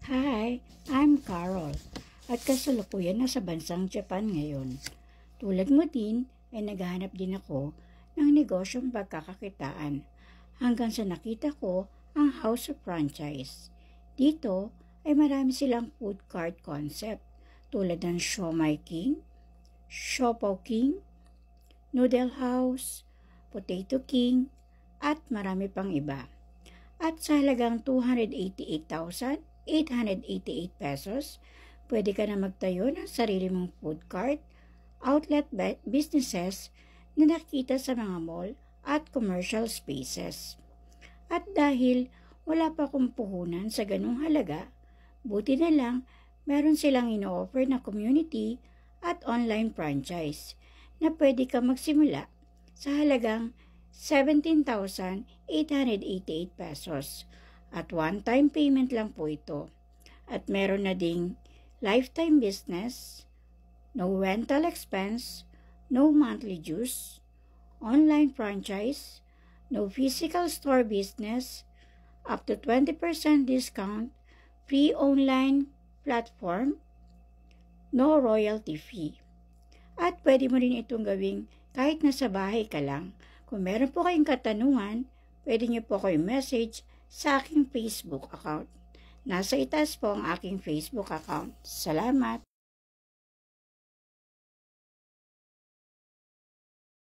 Hi, I'm Carol at kasalukuyan na sa bansang Japan ngayon. Tulad mo din ay naghahanap din ako ng negosyong pagkakakitaan hanggang sa nakita ko ang House of Franchise. Dito ay marami silang food cart concept tulad ng Siomai King, Siopaw King, Noodle House, Potato King at marami pang iba. At sa halagang 288,888 pesos, pwede ka na magtayo ng sarili mong food cart, outlet businesses na nakikita sa mga mall at commercial spaces. At dahil wala pa akong puhunan sa ganung halaga, buti na lang meron silang ino-offer na community at online franchise na pwede ka magsimula sa halagang 17,888 pesos at one-time payment lang po ito. At meron na ding lifetime business, no rental expense, no monthly dues, online franchise, no physical store business, up to 20% discount, free online platform, no royalty fee. At pwede mo rin itong gawing kahit nasa bahay ka lang. Kung meron po kayong katanungan, pwede niyo po kayo message sa aking Facebook account. Nasa itaas po ang aking Facebook account. Salamat!